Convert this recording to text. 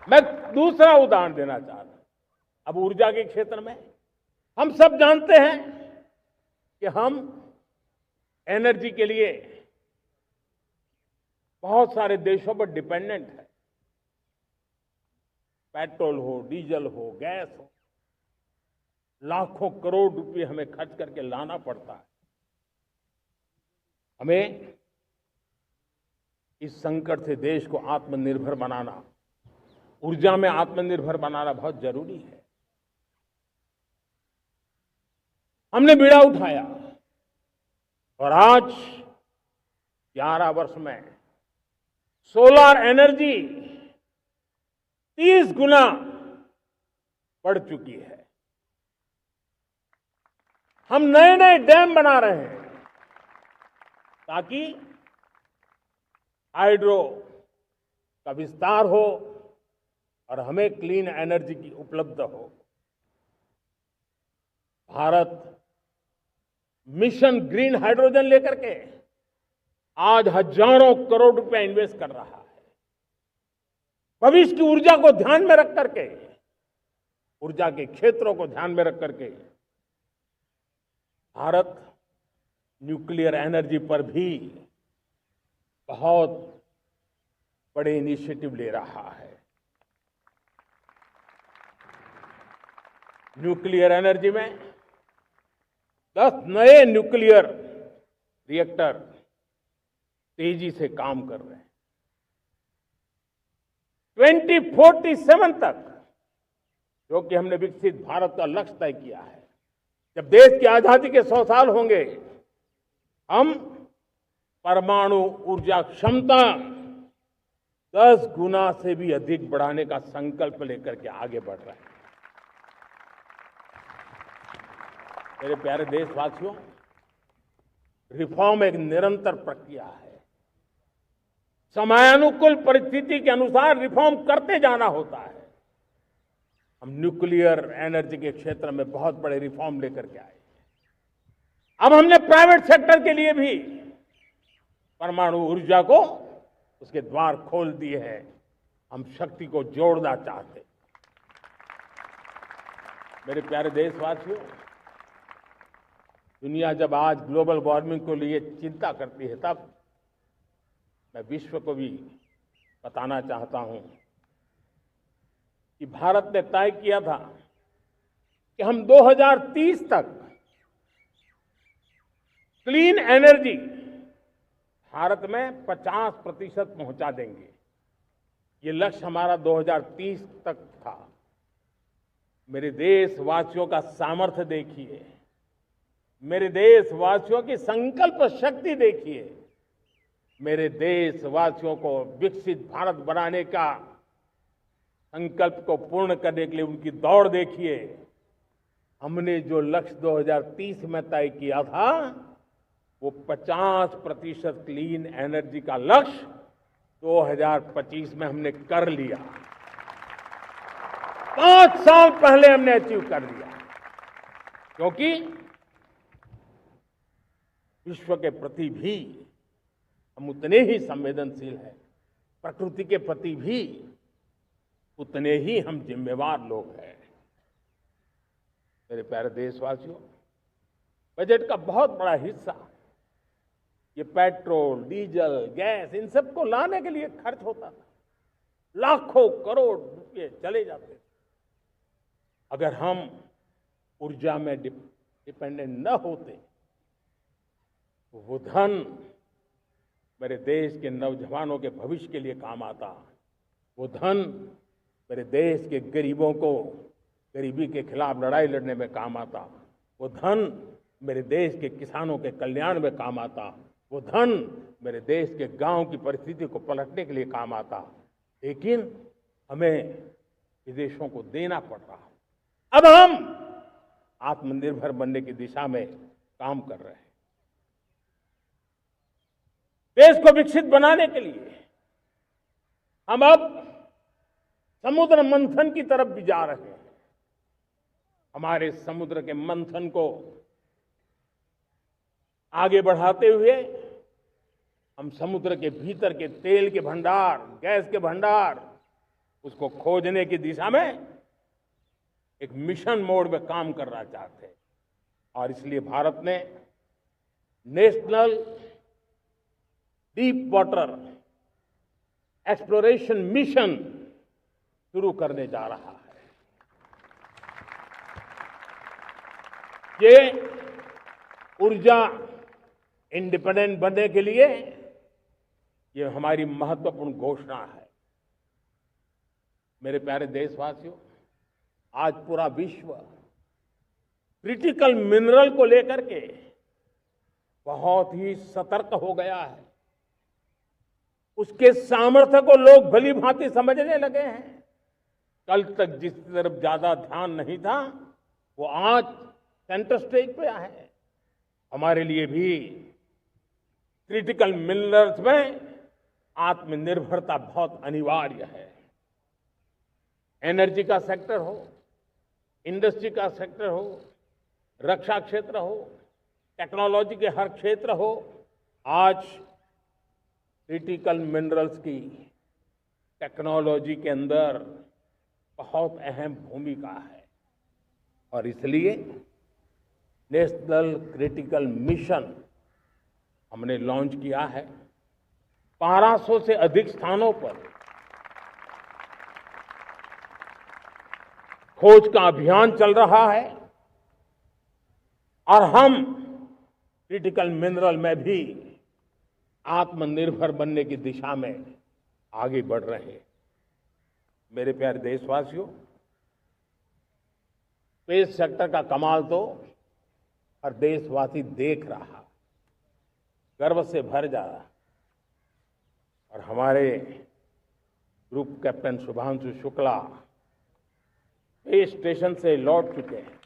मैं दूसरा उदाहरण देना चाह रहा हूं। अब ऊर्जा के क्षेत्र में हम सब जानते हैं कि हम एनर्जी के लिए बहुत सारे देशों पर डिपेंडेंट है। पेट्रोल हो, डीजल हो, गैस हो, लाखों करोड़ रुपए हमें खर्च करके लाना पड़ता है। हमें इस संकट से देश को आत्मनिर्भर बनाना, ऊर्जा में आत्मनिर्भर बनाना बहुत जरूरी है। हमने बीड़ा उठाया और आज 11 वर्ष में सोलर एनर्जी 30 गुना बढ़ चुकी है। हम नए नए डैम बना रहे हैं ताकि हाइड्रो का विस्तार हो और हमें क्लीन एनर्जी की उपलब्ध हो। भारत मिशन ग्रीन हाइड्रोजन लेकर के आज हजारों करोड़ रुपए इन्वेस्ट कर रहा है। भविष्य की ऊर्जा को ध्यान में रख करके, ऊर्जा के क्षेत्रों को ध्यान में रख करके भारत न्यूक्लियर एनर्जी पर भी बहुत बड़े इनिशिएटिव ले रहा है। न्यूक्लियर एनर्जी में 10 नए न्यूक्लियर रिएक्टर तेजी से काम कर रहे हैं। 2047 तक, जो कि हमने विकसित भारत का लक्ष्य तय किया है, जब देश की आजादी के 100 साल होंगे, हम परमाणु ऊर्जा क्षमता 10 गुना से भी अधिक बढ़ाने का संकल्प लेकर के आगे बढ़ रहे हैं। मेरे प्यारे देशवासियों, रिफॉर्म एक निरंतर प्रक्रिया है। समयानुकूल परिस्थिति के अनुसार रिफॉर्म करते जाना होता है। हम न्यूक्लियर एनर्जी के क्षेत्र में बहुत बड़े रिफॉर्म लेकर के आए। अब हमने प्राइवेट सेक्टर के लिए भी परमाणु ऊर्जा को उसके द्वार खोल दिए हैं। हम शक्ति को जोड़ना चाहते हैं। मेरे प्यारे देशवासियों, दुनिया जब आज ग्लोबल वार्मिंग को लिए चिंता करती है, तब मैं विश्व को भी बताना चाहता हूं कि भारत ने तय किया था कि हम 2030 तक क्लीन एनर्जी भारत में 50% पहुंचा देंगे। ये लक्ष्य हमारा 2030 तक था। मेरे देशवासियों का सामर्थ्य देखिए, मेरे देशवासियों की संकल्प शक्ति देखिए, मेरे देशवासियों को विकसित भारत बनाने का संकल्प को पूर्ण करने के लिए उनकी दौड़ देखिए। हमने जो लक्ष्य 2030 में तय किया था, वो 50% क्लीन एनर्जी का लक्ष्य 2025 में हमने कर लिया। 5 साल पहले हमने अचीव कर लिया, क्योंकि विश्व के प्रति भी हम उतने ही संवेदनशील हैं, प्रकृति के प्रति भी उतने ही हम जिम्मेवार लोग हैं। मेरे प्यारे देशवासियों, बजट का बहुत बड़ा हिस्सा ये पेट्रोल, डीजल, गैस, इन सबको लाने के लिए खर्च होता था। लाखों करोड़ रुपए चले जाते थे। अगर हम ऊर्जा में डिपेंडेंट न होते, वो धन मेरे देश के नौजवानों के भविष्य के लिए काम आता। वो धन मेरे देश के गरीबों को गरीबी के खिलाफ लड़ाई लड़ने में काम आता। वो धन मेरे देश के किसानों के कल्याण में काम आता। वो धन मेरे देश के गांव की परिस्थिति को पलटने के लिए काम आता। लेकिन हमें विदेशों को देना पड़ रहा। अब हम आत्मनिर्भर बनने की दिशा में काम कर रहे हैं। देश को विकसित बनाने के लिए हम अब समुद्र मंथन की तरफ भी जा रहे हैं। हमारे समुद्र के मंथन को आगे बढ़ाते हुए हम समुद्र के भीतर के तेल के भंडार, गैस के भंडार उसको खोजने की दिशा में एक मिशन मोड में काम करना चाहते हैं। और इसलिए भारत ने national deep water exploration mission शुरू करने जा रहा है। ये ऊर्जा इंडिपेंडेंट बनने के लिए ये हमारी महत्वपूर्ण घोषणा है। मेरे प्यारे देशवासियों, आज पूरा विश्व क्रिटिकल मिनरल को लेकर के बहुत ही सतर्क हो गया है। उसके सामर्थ्य को लोग भली भांति समझने लगे हैं। कल तक जिस तरफ ज्यादा ध्यान नहीं था, वो आज सेंटर स्टेज पे है। हमारे लिए भी क्रिटिकल मिनरल्स में आत्मनिर्भरता बहुत अनिवार्य है। एनर्जी का सेक्टर हो, इंडस्ट्री का सेक्टर हो, रक्षा क्षेत्र हो, टेक्नोलॉजी के हर क्षेत्र हो, आज क्रिटिकल मिनरल्स की टेक्नोलॉजी के अंदर बहुत अहम भूमिका है। और इसलिए नेशनल क्रिटिकल मिशन हमने लॉन्च किया है। 1200 से अधिक स्थानों पर खोज का अभियान चल रहा है और हम क्रिटिकल मिनरल में भी आत्मनिर्भर बनने की दिशा में आगे बढ़ रहे हैं। मेरे प्यारे देशवासियों, स्पेस सेक्टर का कमाल तो हर देशवासी देख रहा, गर्व से भर जा रहा। और हमारे group captain Shubhanshu Shukla space station से लौट चुके हैं।